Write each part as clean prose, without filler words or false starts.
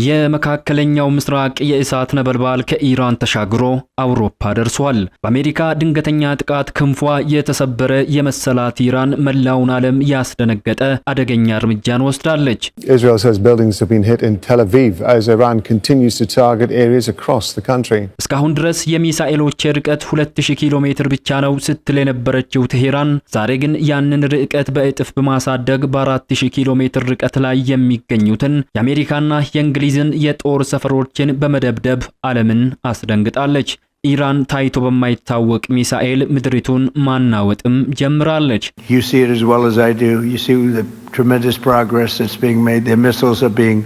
የመካከለኛው ምስራቅ የእሳት ነበልባል ከኢራን ተሻግሮ አውሮፓ ደርሷል። በአሜሪካ ድንገተኛ ጥቃት ክንፏ የተሰበረ የመሰላት ኢራን መላውን ዓለም ያስደነገጠ አደገኛ እርምጃን ወስዳለች። Israel says buildings have been hit in Tel Aviv as Iran continues to target areas across the country. እስካሁን ድረስ የሚሳኤሎች ርቀት 2000 ኪሎ ሜትር ብቻ ነው ስትል የነበረችው ቴሄራን ዛሬ ግን ያንን ርቀት በእጥፍ በማሳደግ በ4000 ኪሎ ሜትር ርቀት ላይ የሚገኙትን የአሜሪካና የእንግሊዝ የጦር ሰፈሮችን በመደብደብ ዓለምን አስደንግጣለች። ኢራን ታይቶ በማይታወቅ ሚሳኤል ምድሪቱን ማናወጥም ጀምራለች። You see it as well as I do. You see the tremendous progress that's being made. Their missiles are being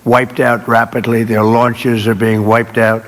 wiped out rapidly. Their launchers are being wiped out.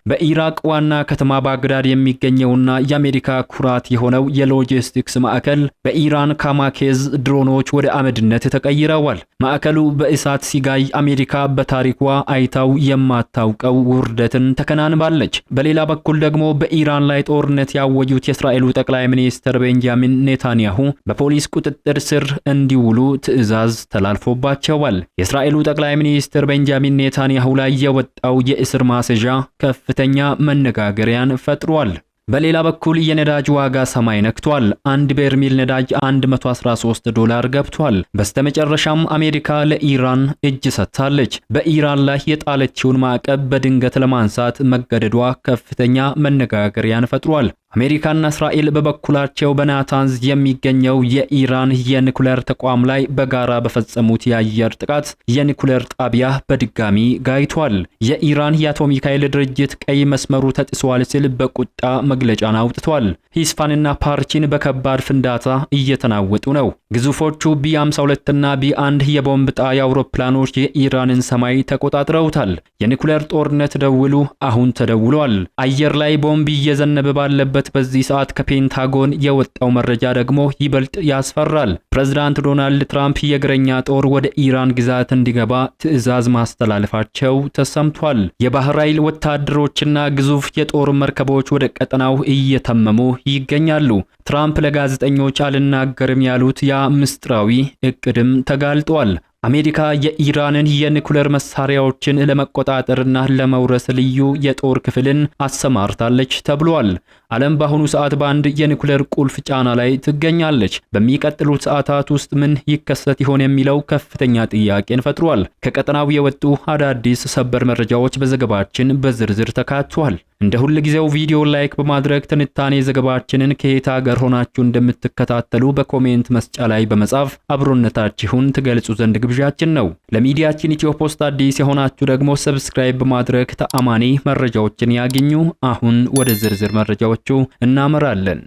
በኢራቅ ዋና ከተማ ባግዳድ የሚገኘውና የአሜሪካ ኩራት የሆነው የሎጂስቲክስ ማዕከል በኢራን ካማኬዝ ድሮኖች ወደ አመድነት ተቀይረዋል። ማዕከሉ በእሳት ሲጋይ አሜሪካ በታሪኳ አይታው የማታውቀው ውርደትን ተከናንባለች። በሌላ በኩል ደግሞ በኢራን ላይ ጦርነት ያወጁት የእስራኤሉ ጠቅላይ ሚኒስትር ቤንጃሚን ኔታንያሁ በፖሊስ ቁጥጥር ስር እንዲውሉ ትዕዛዝ ተላልፎባቸዋል። የእስራኤሉ ጠቅላይ ሚኒስትር ቤንጃሚን ኔታንያሁ ላይ የወጣው የእስር ማስያዣ ከፍተኛ መነጋገሪያን ፈጥሯል። በሌላ በኩል የነዳጅ ዋጋ ሰማይ ነክቷል። አንድ በርሜል ነዳጅ $113 ገብቷል። በስተመጨረሻም አሜሪካ ለኢራን እጅ ሰጥታለች። በኢራን ላይ የጣለችውን ማዕቀብ በድንገት ለማንሳት መገደዷ ከፍተኛ መነጋገሪያን ፈጥሯል። አሜሪካና እስራኤል በበኩላቸው በናታንዝ የሚገኘው የኢራን የኒኩሌር ተቋም ላይ በጋራ በፈጸሙት የአየር ጥቃት የኒኩሌር ጣቢያ በድጋሚ ጋይቷል። የኢራን የአቶሚክ ኃይል ድርጅት ቀይ መስመሩ ተጥሷል ሲል በቁጣ መግለጫን አውጥቷል። ሂስፓንና ፓርቺን በከባድ ፍንዳታ እየተናወጡ ነው። ግዙፎቹ ቢ52 እና ቢ1 የቦምብ ጣይ አውሮፕላኖች የኢራንን ሰማይ ተቆጣጥረውታል። የኒኩሌር ጦርነት ደውሉ አሁን ተደውሏል። አየር ላይ ቦምብ እየዘነበ ባለበት በዚህ ሰዓት ከፔንታጎን የወጣው መረጃ ደግሞ ይበልጥ ያስፈራል። ፕሬዝዳንት ዶናልድ ትራምፕ የእግረኛ ጦር ወደ ኢራን ግዛት እንዲገባ ትዕዛዝ ማስተላለፋቸው ተሰምቷል። የባህር ኃይል ወታደሮችና ግዙፍ የጦር መርከቦች ወደ ቀጠናው እየተመሙ ይገኛሉ። ትራምፕ ለጋዜጠኞች አልናገርም ያሉት ያ ምስጢራዊ እቅድም ተጋልጧል። አሜሪካ የኢራንን የኒኩሌር መሳሪያዎችን ለመቆጣጠርና ለመውረስ ልዩ የጦር ክፍልን አሰማርታለች ተብሏል። ዓለም በአሁኑ ሰዓት በአንድ የኒኩሌር ቁልፍ ጫና ላይ ትገኛለች። በሚቀጥሉት ሰዓታት ውስጥ ምን ይከሰት ይሆን የሚለው ከፍተኛ ጥያቄን ፈጥሯል። ከቀጠናው የወጡ አዳዲስ ሰበር መረጃዎች በዘገባችን በዝርዝር ተካቷል። እንደ ሁል ጊዜው ቪዲዮ ላይክ በማድረግ ትንታኔ ዘገባችንን ከየት ሀገር ሆናችሁ እንደምትከታተሉ በኮሜንት መስጫ ላይ በመጻፍ አብሮነታችሁን ትገልጹ ዘንድ ግብዣችን ነው። ለሚዲያችን ኢትዮ ፖስት አዲስ የሆናችሁ ደግሞ ሰብስክራይብ በማድረግ ተአማኒ መረጃዎችን ያገኙ። አሁን ወደ ዝርዝር መረጃዎቹ እናመራለን።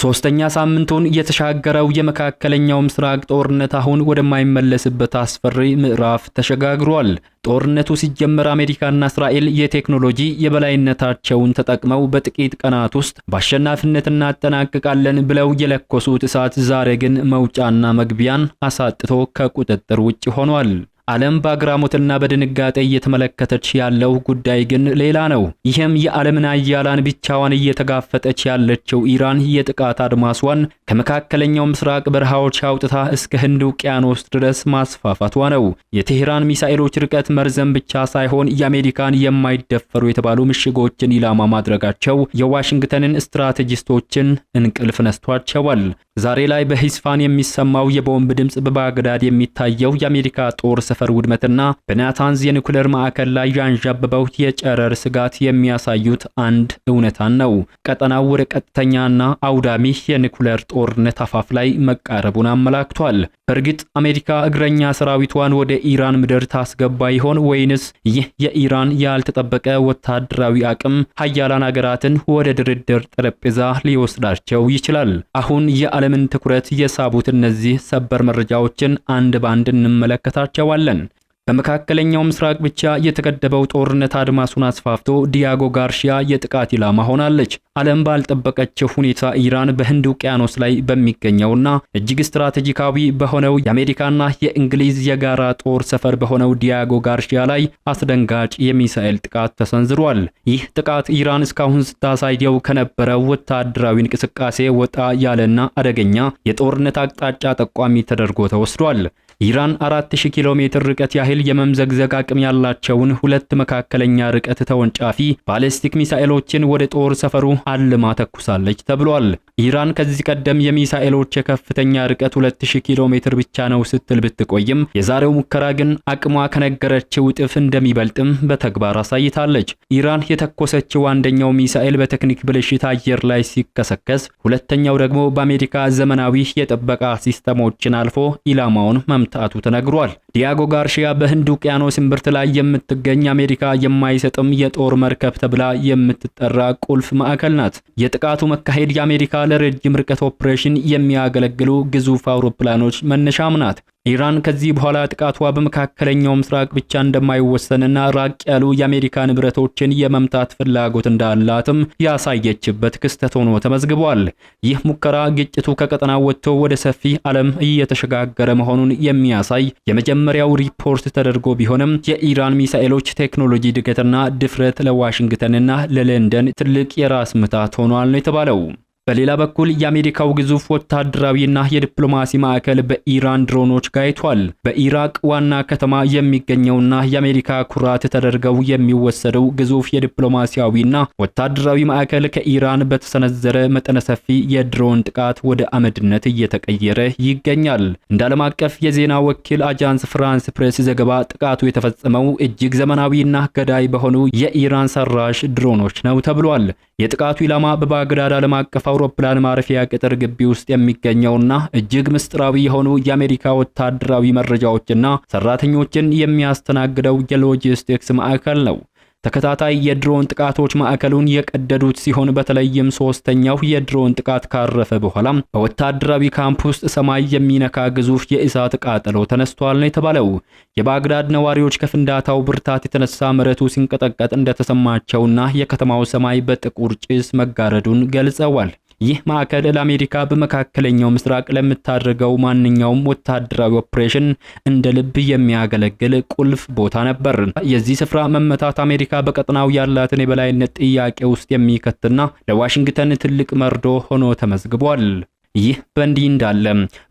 ሶስተኛ ሳምንቱን የተሻገረው የመካከለኛው ምስራቅ ጦርነት አሁን ወደማይመለስበት አስፈሪ ምዕራፍ ተሸጋግሯል። ጦርነቱ ሲጀመር አሜሪካና እስራኤል የቴክኖሎጂ የበላይነታቸውን ተጠቅመው በጥቂት ቀናት ውስጥ በአሸናፊነት እናጠናቅቃለን ብለው የለኮሱት እሳት ዛሬ ግን መውጫና መግቢያን አሳጥቶ ከቁጥጥር ውጭ ሆኗል። ዓለም በአግራሞትና በድንጋጤ እየተመለከተች ያለው ጉዳይ ግን ሌላ ነው። ይህም የዓለምን አያላን ብቻዋን እየተጋፈጠች ያለችው ኢራን የጥቃት አድማሷን ከመካከለኛው ምስራቅ በረሃዎች አውጥታ እስከ ህንድ ውቅያኖስ ድረስ ማስፋፋቷ ነው። የቴሄራን ሚሳኤሎች ርቀት መርዘም ብቻ ሳይሆን የአሜሪካን የማይደፈሩ የተባሉ ምሽጎችን ኢላማ ማድረጋቸው የዋሽንግተንን ስትራቴጂስቶችን እንቅልፍ ነስቷቸዋል። ዛሬ ላይ በሂስፋን የሚሰማው የቦምብ ድምጽ በባግዳድ የሚታየው የአሜሪካ ጦር ሰፈር ውድመትና በናታንዝ የኒኩሌር ማዕከል ላይ ያንዣበበው የጨረር ስጋት የሚያሳዩት አንድ እውነታን ነው። ቀጠናው ወደ ቀጥተኛና አውዳሚ የኒኩሌር ጦርነት አፋፍ ላይ መቃረቡን አመላክቷል። በእርግጥ አሜሪካ እግረኛ ሰራዊቷን ወደ ኢራን ምድር ታስገባ ይሆን ወይንስ ይህ የኢራን ያልተጠበቀ ወታደራዊ አቅም ሀያላን ሀገራትን ወደ ድርድር ጠረጴዛ ሊወስዳቸው ይችላል? አሁን የዓለምን ትኩረት የሳቡት እነዚህ ሰበር መረጃዎችን አንድ ባንድ እንመለከታቸዋለን። በመካከለኛው ምስራቅ ብቻ የተገደበው ጦርነት አድማሱን አስፋፍቶ ዲያጎ ጋርሺያ የጥቃት ኢላማ ሆናለች። ዓለም ባልጠበቀችው ሁኔታ ኢራን በህንድ ውቅያኖስ ላይ በሚገኘውና እጅግ ስትራቴጂካዊ በሆነው የአሜሪካና የእንግሊዝ የጋራ ጦር ሰፈር በሆነው ዲያጎ ጋርሺያ ላይ አስደንጋጭ የሚሳኤል ጥቃት ተሰንዝሯል። ይህ ጥቃት ኢራን እስካሁን ስታሳየው ከነበረው ወታደራዊ እንቅስቃሴ ወጣ ያለና አደገኛ የጦርነት አቅጣጫ ጠቋሚ ተደርጎ ተወስዷል። ኢራን 4000 ኪሎ ሜትር ርቀት ያህል የመምዘግዘግ አቅም ያላቸውን ሁለት መካከለኛ ርቀት ተወንጫፊ ባሊስቲክ ሚሳኤሎችን ወደ ጦር ሰፈሩ አልማ ተኩሳለች ተብሏል። ኢራን ከዚህ ቀደም የሚሳኤሎች የከፍተኛ ርቀት 2000 ኪሎ ሜትር ብቻ ነው ስትል ብትቆይም የዛሬው ሙከራ ግን አቅሟ ከነገረችው እጥፍ እንደሚበልጥም በተግባር አሳይታለች። ኢራን የተኮሰችው አንደኛው ሚሳኤል በቴክኒክ ብልሽት አየር ላይ ሲከሰከስ፣ ሁለተኛው ደግሞ በአሜሪካ ዘመናዊ የጥበቃ ሲስተሞችን አልፎ ኢላማውን መምታቱ ተነግሯል። ዲያጎ ጋርሺያ በህንድ ውቅያኖስ እምብርት ላይ የምትገኝ አሜሪካ የማይሰጥም የጦር መርከብ ተብላ የምትጠራ ቁልፍ ማዕከል ናት። የጥቃቱ መካሄድ የአሜሪካ ለረጅም ርቀት ኦፕሬሽን የሚያገለግሉ ግዙፍ አውሮፕላኖች መነሻም ናት። ኢራን ከዚህ በኋላ ጥቃቷ በመካከለኛው ምስራቅ ብቻ እንደማይወሰንና ራቅ ያሉ የአሜሪካ ንብረቶችን የመምታት ፍላጎት እንዳላትም ያሳየችበት ክስተት ሆኖ ተመዝግቧል። ይህ ሙከራ ግጭቱ ከቀጠናው ወጥቶ ወደ ሰፊ ዓለም እየተሸጋገረ መሆኑን የሚያሳይ የመጀመሪያው ሪፖርት ተደርጎ ቢሆንም የኢራን ሚሳኤሎች ቴክኖሎጂ እድገትና ድፍረት ለዋሽንግተንና ለለንደን ትልቅ የራስ ምታት ሆኗል ነው የተባለው። በሌላ በኩል የአሜሪካው ግዙፍ ወታደራዊና የዲፕሎማሲ ማዕከል በኢራን ድሮኖች ጋይቷል። በኢራቅ ዋና ከተማ የሚገኘውና የአሜሪካ ኩራት ተደርገው የሚወሰደው ግዙፍ የዲፕሎማሲያዊና ወታደራዊ ማዕከል ከኢራን በተሰነዘረ መጠነ ሰፊ የድሮን ጥቃት ወደ አመድነት እየተቀየረ ይገኛል። እንደ ዓለም አቀፍ የዜና ወኪል አጃንስ ፍራንስ ፕሬስ ዘገባ ጥቃቱ የተፈጸመው እጅግ ዘመናዊና ገዳይ በሆኑ የኢራን ሰራሽ ድሮኖች ነው ተብሏል። የጥቃቱ ኢላማ በባግዳድ ዓለም አቀፍ አውሮፕላን ማረፊያ ቅጥር ግቢ ውስጥ የሚገኘውና እጅግ ምስጢራዊ የሆኑ የአሜሪካ ወታደራዊ መረጃዎችና ሰራተኞችን የሚያስተናግደው የሎጂስቲክስ ማዕከል ነው። ተከታታይ የድሮን ጥቃቶች ማዕከሉን የቀደዱት ሲሆን በተለይም ሶስተኛው የድሮን ጥቃት ካረፈ በኋላ በወታደራዊ ካምፕ ውስጥ ሰማይ የሚነካ ግዙፍ የእሳት ቃጠሎ ተነስቷል ነው የተባለው። የባግዳድ ነዋሪዎች ከፍንዳታው ብርታት የተነሳ መሬቱ ሲንቀጠቀጥ እንደተሰማቸውና የከተማው ሰማይ በጥቁር ጭስ መጋረዱን ገልጸዋል። ይህ ማዕከል ለአሜሪካ በመካከለኛው ምስራቅ ለምታደርገው ማንኛውም ወታደራዊ ኦፕሬሽን እንደ ልብ የሚያገለግል ቁልፍ ቦታ ነበር። የዚህ ስፍራ መመታት አሜሪካ በቀጠናው ያላትን የበላይነት ጥያቄ ውስጥ የሚከትና ለዋሽንግተን ትልቅ መርዶ ሆኖ ተመዝግቧል። ይህ በእንዲህ እንዳለ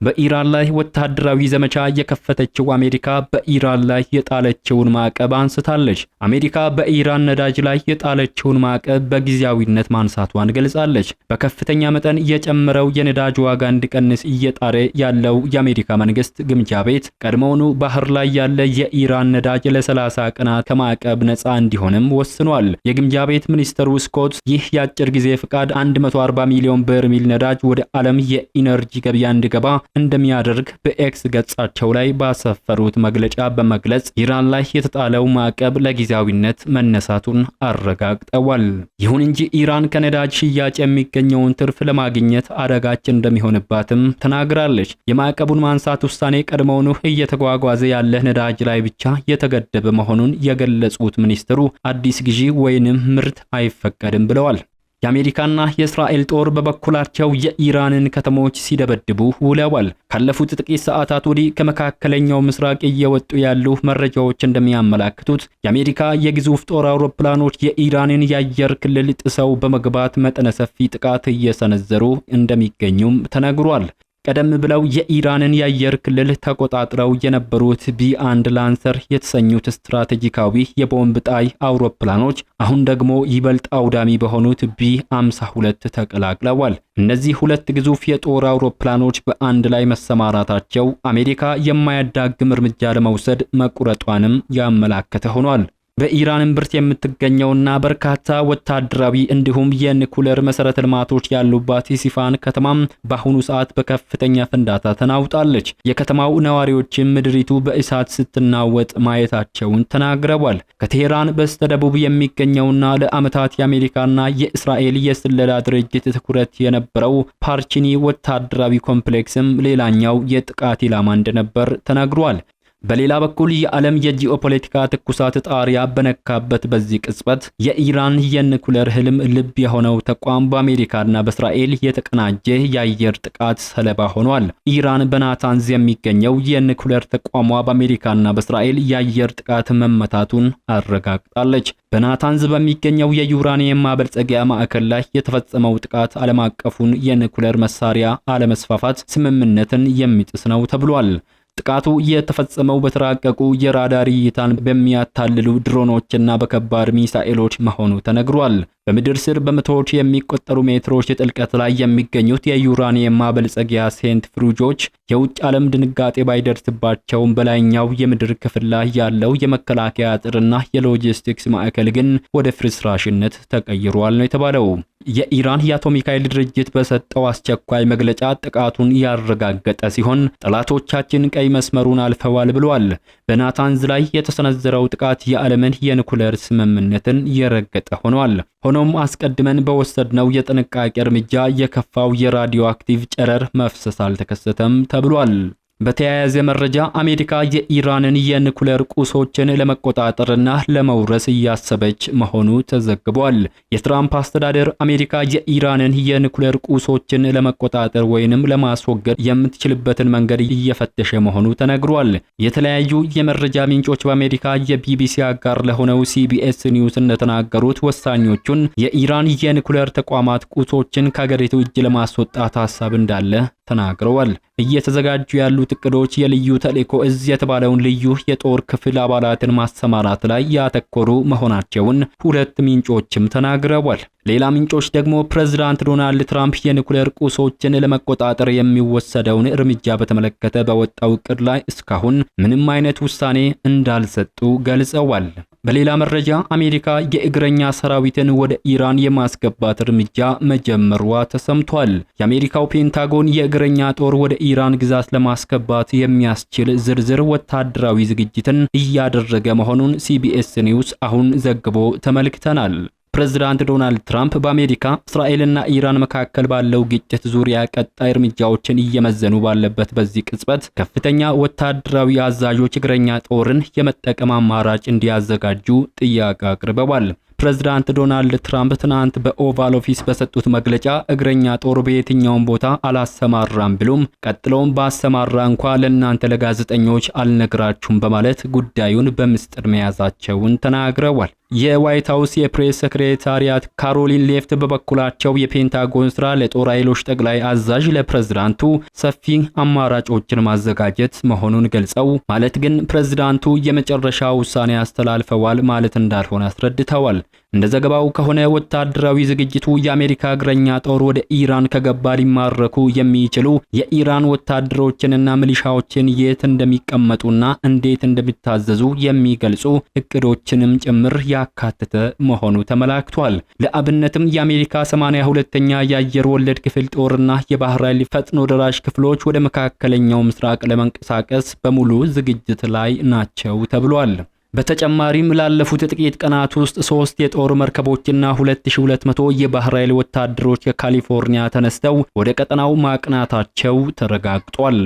በኢራን ላይ ወታደራዊ ዘመቻ የከፈተችው አሜሪካ በኢራን ላይ የጣለችውን ማዕቀብ አንስታለች። አሜሪካ በኢራን ነዳጅ ላይ የጣለችውን ማዕቀብ በጊዜያዊነት ማንሳቷን ገልጻለች። በከፍተኛ መጠን የጨመረው የነዳጅ ዋጋ እንዲቀንስ እየጣረ ያለው የአሜሪካ መንግስት ግምጃ ቤት ቀድሞውኑ ባህር ላይ ያለ የኢራን ነዳጅ ለ30 ቀናት ከማዕቀብ ነፃ እንዲሆንም ወስኗል። የግምጃ ቤት ሚኒስትሩ ስኮት ይህ የአጭር ጊዜ ፍቃድ 140 ሚሊዮን በርሜል ነዳጅ ወደ ዓለም የኢነርጂ ገበያ እንዲገባ እንደሚያደርግ በኤክስ ገጻቸው ላይ ባሰፈሩት መግለጫ በመግለጽ ኢራን ላይ የተጣለው ማዕቀብ ለጊዜያዊነት መነሳቱን አረጋግጠዋል። ይሁን እንጂ ኢራን ከነዳጅ ሽያጭ የሚገኘውን ትርፍ ለማግኘት አደጋች እንደሚሆንባትም ተናግራለች። የማዕቀቡን ማንሳት ውሳኔ ቀድሞውኑ እየተጓጓዘ ያለ ነዳጅ ላይ ብቻ የተገደበ መሆኑን የገለጹት ሚኒስትሩ አዲስ ግዢ ወይንም ምርት አይፈቀድም ብለዋል። የአሜሪካና የእስራኤል ጦር በበኩላቸው የኢራንን ከተሞች ሲደበድቡ ውለዋል። ካለፉት ጥቂት ሰዓታት ወዲህ ከመካከለኛው ምስራቅ እየወጡ ያሉ መረጃዎች እንደሚያመላክቱት የአሜሪካ የግዙፍ ጦር አውሮፕላኖች የኢራንን የአየር ክልል ጥሰው በመግባት መጠነ ሰፊ ጥቃት እየሰነዘሩ እንደሚገኙም ተነግሯል። ቀደም ብለው የኢራንን የአየር ክልል ተቆጣጥረው የነበሩት ቢ1 ላንሰር የተሰኙት ስትራቴጂካዊ የቦምብ ጣይ አውሮፕላኖች አሁን ደግሞ ይበልጥ አውዳሚ በሆኑት ቢ52 ተቀላቅለዋል። እነዚህ ሁለት ግዙፍ የጦር አውሮፕላኖች በአንድ ላይ መሰማራታቸው አሜሪካ የማያዳግም እርምጃ ለመውሰድ መቁረጧንም ያመላከተ ሆኗል። በኢራን እምብርት የምትገኘውና በርካታ ወታደራዊ እንዲሁም የኒኩሌር መሰረተ ልማቶች ያሉባት ኢስፋሃን ከተማም በአሁኑ ሰዓት በከፍተኛ ፍንዳታ ተናውጣለች። የከተማው ነዋሪዎችም ምድሪቱ በእሳት ስትናወጥ ማየታቸውን ተናግረዋል። ከቴህራን በስተደቡብ የሚገኘውና ለዓመታት የአሜሪካና የእስራኤል የስለላ ድርጅት ትኩረት የነበረው ፓርቺኒ ወታደራዊ ኮምፕሌክስም ሌላኛው የጥቃት ኢላማ እንደነበር ተናግሯል። በሌላ በኩል የዓለም የጂኦፖለቲካ ትኩሳት ጣሪያ በነካበት በዚህ ቅጽበት የኢራን የኒኩሌር ህልም ልብ የሆነው ተቋም በአሜሪካና በእስራኤል የተቀናጀ የአየር ጥቃት ሰለባ ሆኗል። ኢራን በናታንዝ የሚገኘው የኒኩሌር ተቋሟ በአሜሪካና በእስራኤል የአየር ጥቃት መመታቱን አረጋግጣለች። በናታንዝ በሚገኘው የዩራኒየም ማበልጸጊያ ማዕከል ላይ የተፈጸመው ጥቃት ዓለም አቀፉን የኒኩሌር መሳሪያ አለመስፋፋት ስምምነትን የሚጥስ ነው ተብሏል። ጥቃቱ የተፈጸመው በተራቀቁ የራዳር እይታን በሚያታልሉ ድሮኖችና በከባድ ሚሳኤሎች መሆኑ ተነግሯል። በምድር ስር በመቶዎች የሚቆጠሩ ሜትሮች ጥልቀት ላይ የሚገኙት የዩራኒየም ማበልጸጊያ ሴንትሪፉጆች የውጭ ዓለም ድንጋጤ ባይደርስባቸውም በላይኛው የምድር ክፍል ላይ ያለው የመከላከያ አጥርና የሎጂስቲክስ ማዕከል ግን ወደ ፍርስራሽነት ተቀይሯል ነው የተባለው። የኢራን የአቶሚክ ኃይል ድርጅት በሰጠው አስቸኳይ መግለጫ ጥቃቱን ያረጋገጠ ሲሆን ጠላቶቻችን ቀይ መስመሩን አልፈዋል ብሏል። በናታንዝ ላይ የተሰነዘረው ጥቃት የዓለምን የኒኩሌር ስምምነትን የረገጠ ሆኗል። ሆኖም አስቀድመን በወሰድነው የጥንቃቄ እርምጃ የከፋው የራዲዮ አክቲቭ ጨረር መፍሰስ አልተከሰተም ተብሏል። በተያያዘ መረጃ አሜሪካ የኢራንን የኒኩሌር ቁሶችን ለመቆጣጠርና ለመውረስ እያሰበች መሆኑ ተዘግቧል። የትራምፕ አስተዳደር አሜሪካ የኢራንን የኒኩሌር ቁሶችን ለመቆጣጠር ወይንም ለማስወገድ የምትችልበትን መንገድ እየፈተሸ መሆኑ ተነግሯል። የተለያዩ የመረጃ ምንጮች በአሜሪካ የቢቢሲ አጋር ለሆነው ሲቢኤስ ኒውስ እንደተናገሩት ወሳኞቹን የኢራን የኒኩሌር ተቋማት ቁሶችን ከሀገሪቱ እጅ ለማስወጣት ሀሳብ እንዳለ ተናግረዋል። እየተዘጋጁ ያሉት እቅዶች የልዩ ተልእኮ እዝ የተባለውን ልዩ የጦር ክፍል አባላትን ማሰማራት ላይ ያተኮሩ መሆናቸውን ሁለት ምንጮችም ተናግረዋል። ሌላ ምንጮች ደግሞ ፕሬዝዳንት ዶናልድ ትራምፕ የኒኩሌር ቁሶችን ለመቆጣጠር የሚወሰደውን እርምጃ በተመለከተ በወጣው እቅድ ላይ እስካሁን ምንም አይነት ውሳኔ እንዳልሰጡ ገልጸዋል። በሌላ መረጃ አሜሪካ የእግረኛ ሰራዊትን ወደ ኢራን የማስገባት እርምጃ መጀመሯ ተሰምቷል። የአሜሪካው ፔንታጎን የእግረኛ ጦር ወደ ኢራን ግዛት ለማስገባት የሚያስችል ዝርዝር ወታደራዊ ዝግጅትን እያደረገ መሆኑን ሲቢኤስ ኒውስ አሁን ዘግቦ ተመልክተናል። ፕሬዝዳንት ዶናልድ ትራምፕ በአሜሪካ እስራኤልና ኢራን መካከል ባለው ግጭት ዙሪያ ቀጣይ እርምጃዎችን እየመዘኑ ባለበት በዚህ ቅጽበት ከፍተኛ ወታደራዊ አዛዦች እግረኛ ጦርን የመጠቀም አማራጭ እንዲያዘጋጁ ጥያቄ አቅርበዋል። ፕሬዝዳንት ዶናልድ ትራምፕ ትናንት በኦቫል ኦፊስ በሰጡት መግለጫ እግረኛ ጦር በየትኛውም ቦታ አላሰማራም ብሎም ቀጥሎም ባሰማራ እንኳ ለእናንተ ለጋዜጠኞች አልነግራችሁም በማለት ጉዳዩን በምስጢር መያዛቸውን ተናግረዋል። የዋይት ሃውስ የፕሬስ ሴክሬታሪያት ካሮሊን ሌፍት በበኩላቸው የፔንታጎን ስራ ለጦር ኃይሎች ጠቅላይ አዛዥ ለፕሬዝዳንቱ ሰፊ አማራጮችን ማዘጋጀት መሆኑን ገልጸው ማለት ግን ፕሬዝዳንቱ የመጨረሻ ውሳኔ አስተላልፈዋል ማለት እንዳልሆነ አስረድተዋል። እንደ ዘገባው ከሆነ ወታደራዊ ዝግጅቱ የአሜሪካ እግረኛ ጦር ወደ ኢራን ከገባ ሊማረኩ የሚችሉ የኢራን ወታደሮችንና ሚሊሻዎችን የት እንደሚቀመጡና እንዴት እንደሚታዘዙ የሚገልጹ እቅዶችንም ጭምር ያካተተ መሆኑ ተመላክቷል። ለአብነትም የአሜሪካ 82ኛ የአየር ወለድ ክፍል ጦርና የባህር ኃይል ፈጥኖ ደራሽ ክፍሎች ወደ መካከለኛው ምስራቅ ለመንቀሳቀስ በሙሉ ዝግጅት ላይ ናቸው ተብሏል። በተጨማሪም ላለፉት ጥቂት ቀናት ውስጥ 3 የጦር መርከቦችና 2200 የባህር ኃይል ወታደሮች ከካሊፎርኒያ ተነስተው ወደ ቀጠናው ማቅናታቸው ተረጋግጧል።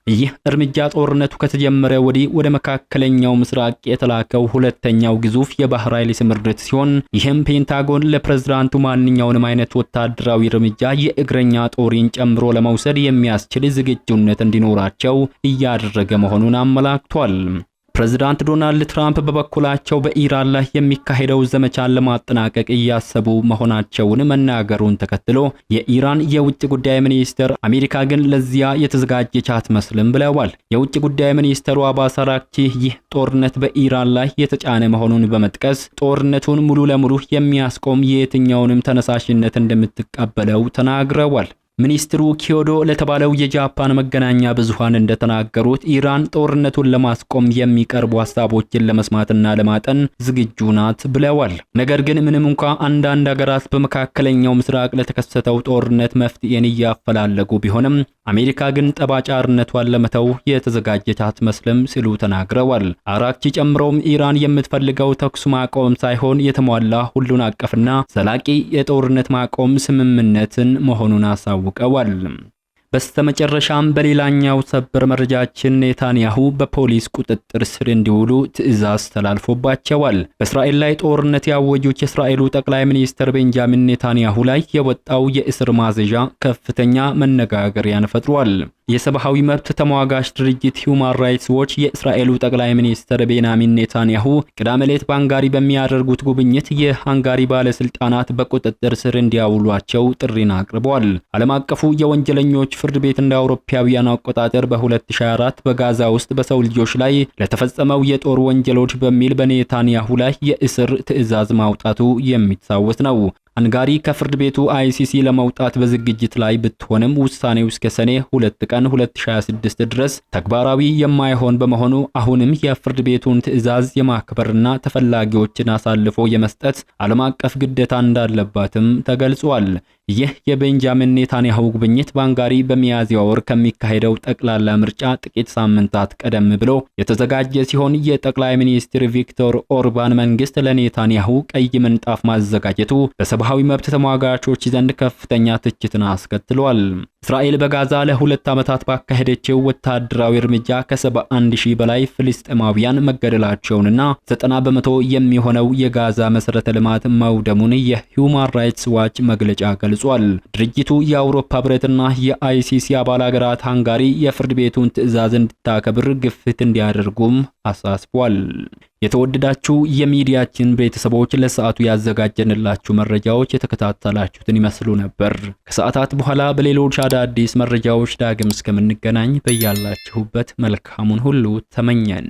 ይህ እርምጃ ጦርነቱ ከተጀመረ ወዲህ ወደ መካከለኛው ምስራቅ የተላከው ሁለተኛው ግዙፍ የባህር ኃይል ስምሪት ሲሆን ይህም ፔንታጎን ለፕሬዝዳንቱ ማንኛውንም አይነት ወታደራዊ እርምጃ የእግረኛ ጦርን ጨምሮ ለመውሰድ የሚያስችል ዝግጁነት እንዲኖራቸው እያደረገ መሆኑን አመላክቷል። ፕሬዝዳንት ዶናልድ ትራምፕ በበኩላቸው በኢራን ላይ የሚካሄደው ዘመቻን ለማጠናቀቅ እያሰቡ መሆናቸውን መናገሩን ተከትሎ የኢራን የውጭ ጉዳይ ሚኒስትር አሜሪካ ግን ለዚያ የተዘጋጀች አትመስልም ብለዋል። የውጭ ጉዳይ ሚኒስትሩ አባስ አራግቺ ይህ ጦርነት በኢራን ላይ የተጫነ መሆኑን በመጥቀስ ጦርነቱን ሙሉ ለሙሉ የሚያስቆም የትኛውንም ተነሳሽነት እንደምትቀበለው ተናግረዋል። ሚኒስትሩ ኪዮዶ ለተባለው የጃፓን መገናኛ ብዙሃን እንደተናገሩት ኢራን ጦርነቱን ለማስቆም የሚቀርቡ ሐሳቦችን ለመስማትና ለማጠን ዝግጁ ናት ብለዋል። ነገር ግን ምንም እንኳ አንዳንድ ሀገራት በመካከለኛው ምስራቅ ለተከሰተው ጦርነት መፍትሄን እያፈላለጉ ቢሆንም አሜሪካ ግን ጠባጫርነቷን ለመተው የተዘጋጀች አትመስልም ሲሉ ተናግረዋል። አራግቺ ጨምሮም ኢራን የምትፈልገው ተኩስ ማቆም ሳይሆን የተሟላ ሁሉን አቀፍና ዘላቂ የጦርነት ማቆም ስምምነትን መሆኑን አሳውቀዋል። በስተመጨረሻም በሌላኛው ሰበር መረጃችን ኔታንያሁ በፖሊስ ቁጥጥር ስር እንዲውሉ ትዕዛዝ ተላልፎባቸዋል። በእስራኤል ላይ ጦርነት ያወጁት የእስራኤሉ ጠቅላይ ሚኒስትር ቤንጃሚን ኔታንያሁ ላይ የወጣው የእስር ማዘዣ ከፍተኛ መነጋገሪያን ፈጥሯል። የሰብአዊ መብት ተሟጋች ድርጅት ሂውማን ራይትስ ዎች የእስራኤሉ ጠቅላይ ሚኒስትር ቤንያሚን ኔታንያሁ ቅዳሜ ዕለት በሃንጋሪ በሚያደርጉት ጉብኝት የሃንጋሪ ባለስልጣናት በቁጥጥር ስር እንዲያውሏቸው ጥሪን አቅርበዋል። ዓለም አቀፉ የወንጀለኞች ፍርድ ቤት እንደ አውሮፓውያን አቆጣጠር በ2024 በጋዛ ውስጥ በሰው ልጆች ላይ ለተፈጸመው የጦር ወንጀሎች በሚል በኔታንያሁ ላይ የእስር ትዕዛዝ ማውጣቱ የሚታወስ ነው። ሃንጋሪ ከፍርድ ቤቱ አይሲሲ ለመውጣት በዝግጅት ላይ ብትሆንም ውሳኔው እስከ ሰኔ 2 ቀን 2026 ድረስ ተግባራዊ የማይሆን በመሆኑ አሁንም የፍርድ ቤቱን ትዕዛዝ የማክበርና ተፈላጊዎችን አሳልፎ የመስጠት ዓለም አቀፍ ግዴታ እንዳለባትም ተገልጿል። ይህ የቤንጃሚን ኔታንያሁ ጉብኝት በሃንጋሪ በሚያዝያ ወር ከሚካሄደው ጠቅላላ ምርጫ ጥቂት ሳምንታት ቀደም ብሎ የተዘጋጀ ሲሆን የጠቅላይ ሚኒስትር ቪክቶር ኦርባን መንግስት ለኔታንያሁ ቀይ ምንጣፍ ማዘጋጀቱ በሰብአዊ መብት ተሟጋቾች ዘንድ ከፍተኛ ትችትን አስከትሏል። እስራኤል በጋዛ ለ2 ዓመታት ባካሄደችው ወታደራዊ እርምጃ ከ71,000 በላይ ፍልስጤማውያን መገደላቸውንና 90 በመቶ የሚሆነው የጋዛ መሰረተ ልማት መውደሙን የሂውማን ራይትስ ዋች መግለጫ ገልጿል። ድርጅቱ የአውሮፓ ህብረትና የአይሲሲ አባል ሀገራት ሃንጋሪ የፍርድ ቤቱን ትዕዛዝ እንድታከብር ግፊት እንዲያደርጉም አሳስቧል። የተወደዳችሁ የሚዲያችን ቤተሰቦች ለሰዓቱ ያዘጋጀንላችሁ መረጃዎች የተከታተላችሁትን ይመስሉ ነበር። ከሰዓታት በኋላ በሌሎች አዳዲስ መረጃዎች ዳግም እስከምንገናኝ በያላችሁበት መልካሙን ሁሉ ተመኘን።